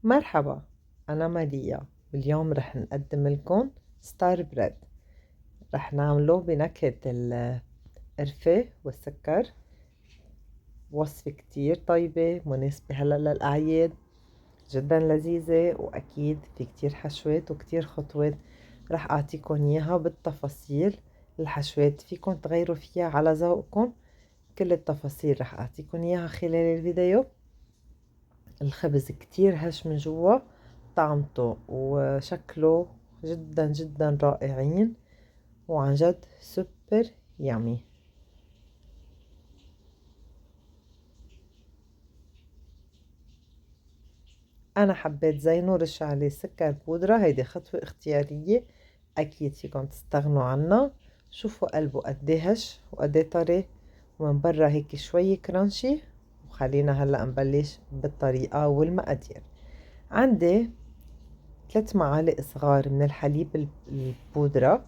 مرحبا، أنا ماريا. واليوم رح نقدم لكم ستار بريد. رح نعمله بنكهة القرفة والسكر. وصفة كتير طيبة مناسبة هلأ للأعياد، جدا لذيذة، وأكيد في كتير حشوات وكتير خطوات رح أعطيكم إياها بالتفاصيل. الحشوات فيكن تغيروا فيها على ذوقكم، كل التفاصيل رح أعطيكم إياها خلال الفيديو. الخبز كتير هش من جوا، طعمته وشكله جدا جدا رائعين، وعن جد سوبر يامي. انا حبيت زينه رش عليه سكر بودرة، هيدي خطوة اختيارية، اكيد فيكم تستغنوا عنها. شوفوا قلبه قديه هش وقديه طري، ومن برا هيك شوي كرانشي. وخلينا هلا نبلش بالطريقة والمقادير. عندي 3 معالق صغار من الحليب البودرة.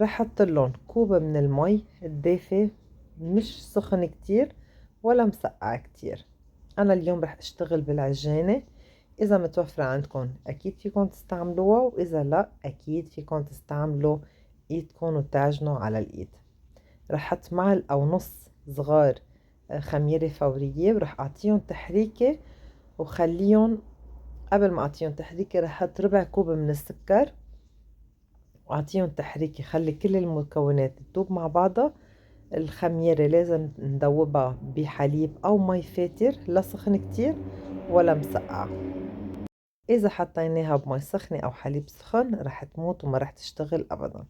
رح احط لهم كوب من المي الدافي، مش سخن كتير ولا مسقع كتير. انا اليوم رح اشتغل بالعجانة، اذا متوفرة عندكم اكيد فيكم تستعملوها، واذا لا اكيد فيكم تستعملوا ايدكم وتعجنوا على الايد. رح احط معلقة ونص صغار خميرة فورية، ورح اعطيهم تحريكة وخليهم. قبل ما اعطيهم تحريكة رح احط ربع كوب من السكر واعطيهم تحريك يخلي كل المكونات تدوب مع بعضها. الخميرة لازم ندوبها بحليب او مي فاتر، لا سخن كتير ولا مسقع. اذا حطيناها بمي سخنة او حليب سخن رح تموت وما رح تشتغل ابدا.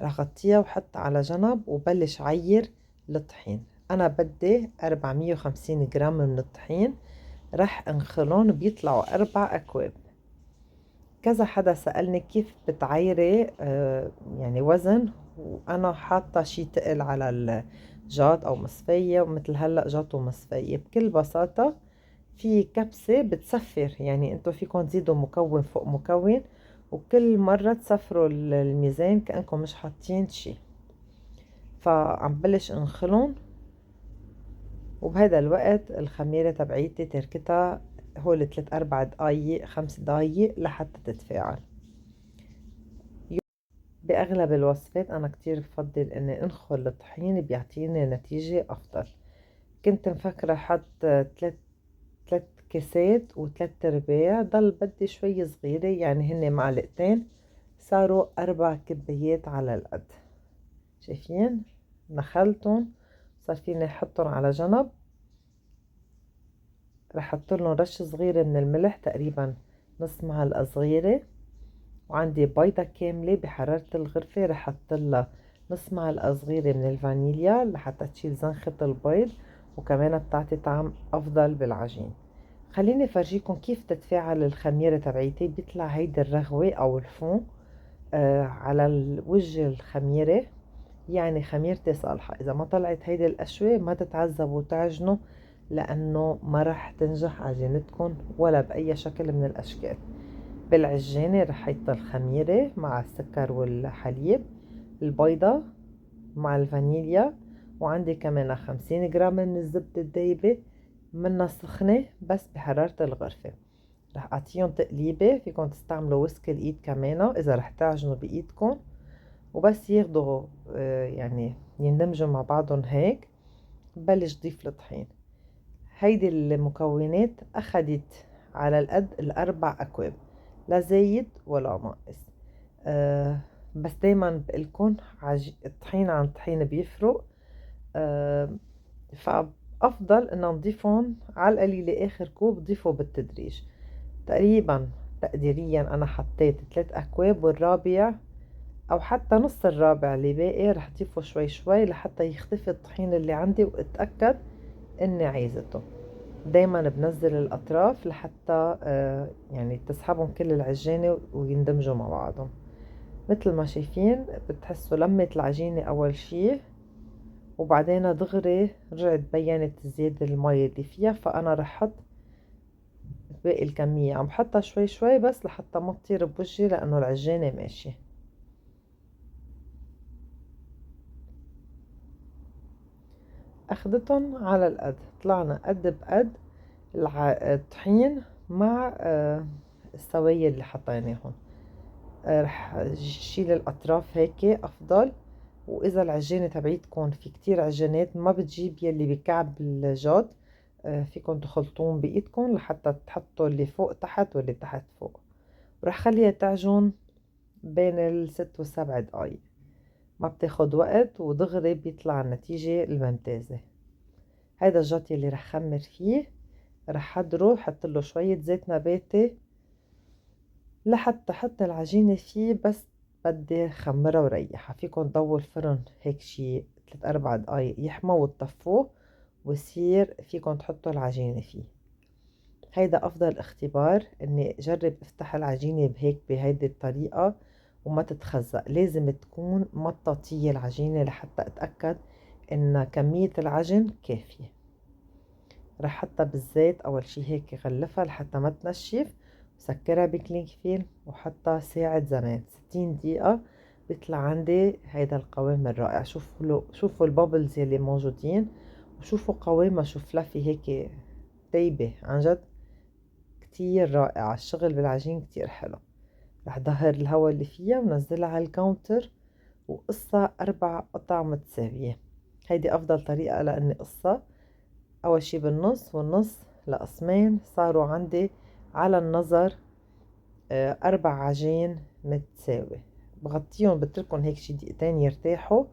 رح غطيها وحط على جنب وبلش عير الطحين. انا بدي 450 جرام من الطحين، رح انخلون بيطلعوا 4 اكواب. كذا حدا سألني كيف بتعيري يعني وزن، وأنا حاطة شي تقل على الجاط أو مصفية، ومثل هلأ جاط ومصفية. بكل بساطة في كبسة بتصفر، يعني انتو فيكم تزيدوا مكون فوق مكون، وكل مرة تسفروا الميزان كأنكم مش حاطين شي. فعم بلش انخلون، وبهذا الوقت الخميرة تبعيتي تركتها هول 3 4 دقايق 5 دقايق لحتى تتفاعل. بأغلب الوصفات أنا كتير بفضل إني أنخل الطحين، بيعطيني نتيجة أفضل. كنت مفكرة حط 3 كاسات و3 أرباع، ضل بدي شوي صغيرة، يعني هن معلقتين صاروا 4 كبايات على القد. شايفين؟ نخلتهم، صار فيني أحطهم على جنب. رح أحط لهم رش صغيرة من الملح، تقريبا نص معلقة صغيرة. وعندي بيضة كاملة بحرارة الغرفة، رح احط لها نص معلقة صغيرة من الفانيليا لحتى تشيل زنخة البيض، وكمان بتعطي طعم افضل بالعجين. خليني فرجيكم كيف تتفاعل الخميرة تبعيتي. بيطلع هيدي الرغوة او الفون على وجه الخميرة، يعني خميرتي صالحة. اذا ما طلعت هيدي القشوة ما تتعذبوا وتعجنوا، لانه ما رح تنجح عجينتكم ولا باي شكل من الاشكال. بالعجانة رح حط الخميرة مع السكر والحليب، البيضة مع الفانيليا، وعندي كمان 50 جرام من الزبدة الدايبة منها سخنة بس بحرارة الغرفة. رح اعطيهم تقليبة، فيكم تستعملوا ويسك الايد كمان اذا رح تعجنوا بايدكم، وبس ياخدوا يعني يندمجوا مع بعضهم هيك. بلش ضيف الطحين. هيدي المكونات أخدت على القد 4 أكواب، لا زايد ولا ناقص. أه بس دايما بقلكن الطحين عن الطحين بيفرق. أه فأفضل إن نضيفهم على القليلة. آخر كوب ضيفه بالتدريج. تقريبا تقديريا أنا حطيت 3 أكواب، والرابع أو حتى نص الرابع اللي باقي رح ضيفه شوي شوي لحتى يختفي الطحين اللي عندي، واتأكد إني عايزته. دايما بنزل الأطراف لحتى يعني تسحبهم كل العجانة ويندمجوا مع بعضهم. مثل ما شايفين بتحسوا لمة العجينة أول شي، وبعدين دغري رجعت بينت زيادة المية اللي فيها. فأنا رح حط باقي الكمية، عم حطها شوي شوي بس لحتى ما تطير بوجهي، لأنه العجانة ماشية. أخدتهم على القد، طلعنا قد بقد الطحين مع السوائل اللي حطيناهم. رح شيل الأطراف هيك أفضل. وإذا العجينة تبعيتكم في كتير عجينات ما بتجيب يلي بكعب الجاد، فيكن تخلطون بإيدكم لحتى تحطوا اللي فوق تحت واللي تحت فوق. ورح خليها تعجن بين ال6 و7 دقايق، ما بتاخد وقت ودغري بيطلع النتيجة الممتازة. هيدا الجات يلي رح خمر فيه، رح حضره حط له شوية زيت نباتي لحتى حط العجينة فيه. بس بدي خمرها وريحها. فيكن تضووا الفرن هيك شي 3-4 دقايق يحمى وتطفوه، ويصير فيكن تحطوا العجينة فيه. هيدا أفضل اختبار إني أجرب افتح العجينة بهيدي الطريقة وما تتخزق. لازم تكون مطاطية العجينة لحتى أتأكد إن كمية العجن كافية. رح حطها بالزيت أول شي هيك غلفها لحتى ما تنشف، وسكرها بكلينج فيلم وحطها ساعة زمان 60 دقيقة. بيطلع عندي هيدا القوام الرائع. شوفوا البابلز يلي موجودين، وشوفوا قوامها شو فلافي هيك طيبة عن جد كتير رائعة. الشغل بالعجين كتير حلو. رح ظهر الهواء اللي فيها ونزلها على الكاونتر وقصها 4 قطع متساوية. هيدي أفضل طريقة لأني قصة أول شي بالنص والنص لقسمين، صاروا عندي على النظر 4 عجين متساوي. بغطيهم بتركهم هيك شي دقيقتين يرتاحوا،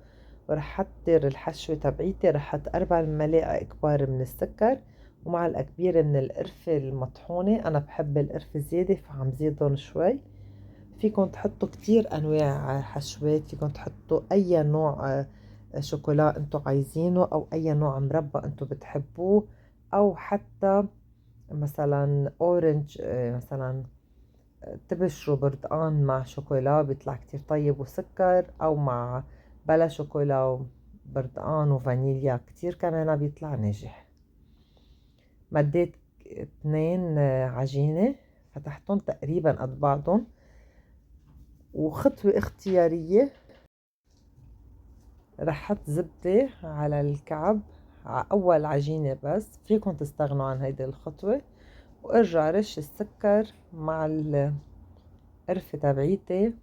ورح حطر الحشوة تبعيتي. رح حط 4 ملاعق كبار من السكر ومعلقة كبيرة من القرفة المطحونة. أنا بحب القرفة زيادة فعم زيدهم شوي. فيكم تحطوا كتير أنواع حشوات، فيكم تحطوا أي نوع شوكولا انتو عايزينه، أو أي نوع مربى انتو بتحبوه، أو حتى مثلا أورنج، مثلا تبشروا برتقان مع شوكولا بيطلع كتير طيب وسكر، أو مع بلا شوكولا وبرتقان وفانيليا كتير كمان بيطلع ناجح. مديت 2 عجينة فتحتهم تقريبا قد بعضهم. وخطوة اختيارية، رح حط زبدة على الكعب على أول عجينة بس. فيكم تستغنوا عن هيدي الخطوة. وارجع رش السكر مع القرفة تبعيتي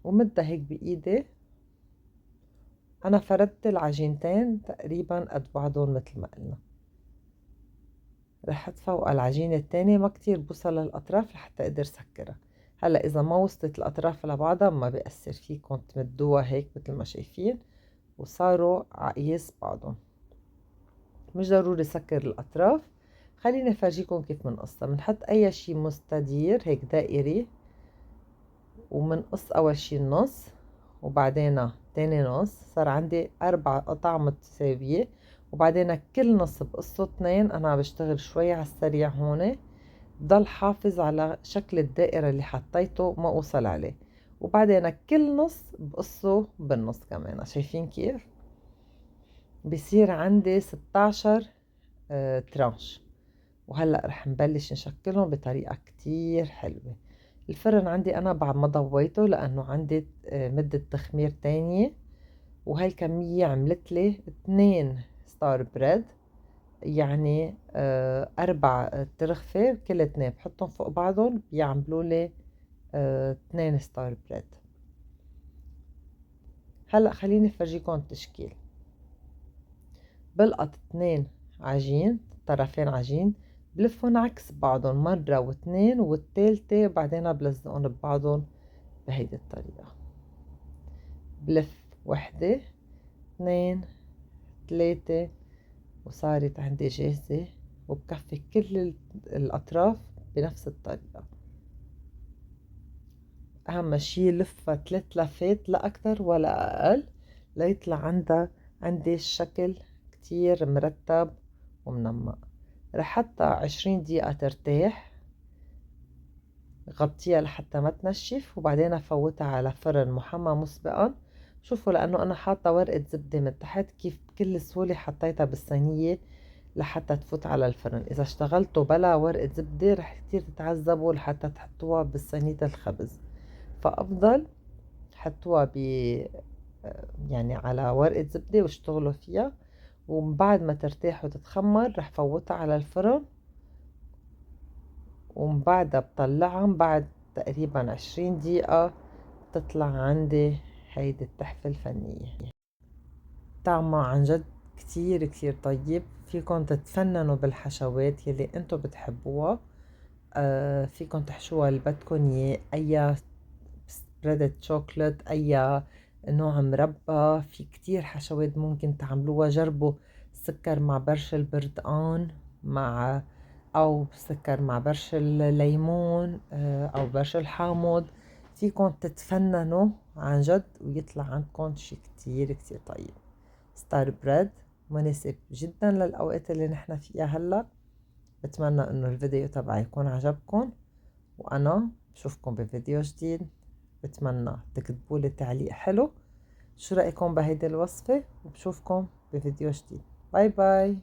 ومدها هيك بإيدي. أنا فردت العجينتين تقريبا قد بعضهم مثل ما قلنا. رح حط فوق العجينة التانية ما كتير بوصل للأطراف لحتى أقدر سكرها. هلا إذا ما وصلت الأطراف لبعضها ما بيأثر، فيكم تمدوها هيك مثل ما شايفين وصاروا عقيس بعضهم. مش ضروري سكر الأطراف. خليني أفرجيكم كيف منقصها. منحط أي شي مستدير هيك دائري، ومنقص أول شي النص وبعدين تاني نص. صار عندي 4 قطع متساوية، وبعدين كل نص بقصه 2. أنا بشتغل شوي على السريع هون، ضل حافظ على شكل الدائرة اللي حطيته ما أوصل عليه. وبعدين كل نص بقصه بالنص كمان. شايفين كيف بيصير عندي 16 ترانش. وهلأ رح نبلش نشكلهم بطريقة كتير حلوة. الفرن عندي أنا بعد ما ضويته لأنه عندي مدة تخمير تانية. وهاي الكمية عملت لي 2 ستار بريد، يعني 4 ترغفة كل 2 بحطهم فوق بعضهم بيعملوا لي 2 ستار بريد. هلأ خليني فرجيكم التشكيل. بلقط 2 عجين، طرفين عجين، بلفهم عكس بعضهم مرة واثنين، والتالتة بعدين بلزقهم ببعضهم بهيدي الطريقة. بلف 1 2 3 وصارت عندي جاهزة. وبكفي كل الأطراف بنفس الطريقة. أهم شي لفها 3 لفات لا أكتر ولا أقل ليطلع عندي الشكل كتير مرتب ومنمق. رح حطها 20 دقيقة ترتاح، غطيها لحتى ما تنشف، وبعدين افوتها على فرن محمى مسبقا. شوفوا لانه انا حاطه ورقه زبده من تحت كيف بكل سهوله حطيتها بالصينيه لحتى تفوت على الفرن. اذا اشتغلتوا بلا ورقه زبده رح كتير تتعذبوا لحتى تحطوها بالصينيه الخبز. فافضل حطوها يعني على ورقه زبده واشتغلوا فيها. وبعد ما ترتاح وتتخمر رح فوتها على الفرن ومن بعدها بطلعهم بعد تقريبا 20 دقيقة. تطلع عندي هيدي التحفة الفنية. طعمها عن جد كتير كتير طيب. فيكن تتفننوا بالحشوات يلي انتو بتحبوها. فيكن تحشوها اللي بدكن اياه، اي سبريدد شوكولات، اي نوع مربى، في كتير حشوات ممكن تعملوها. جربوا سكر مع برش البرتقان مع، او سكر مع برش الليمون، او برش الحامض. فيكن تتفننوا عن جد ويطلع عندكم شي كتير كتير طيب. ستار بريد مناسب جدا للأوقات اللي نحن فيها هلأ. بتمنى انه الفيديو تبعي يكون عجبكم، وانا بشوفكم بفيديو جديد. بتمنى تكتبولي تعليق حلو شو رأيكم بهيدي الوصفة، وبشوفكم بفيديو جديد. باي باي.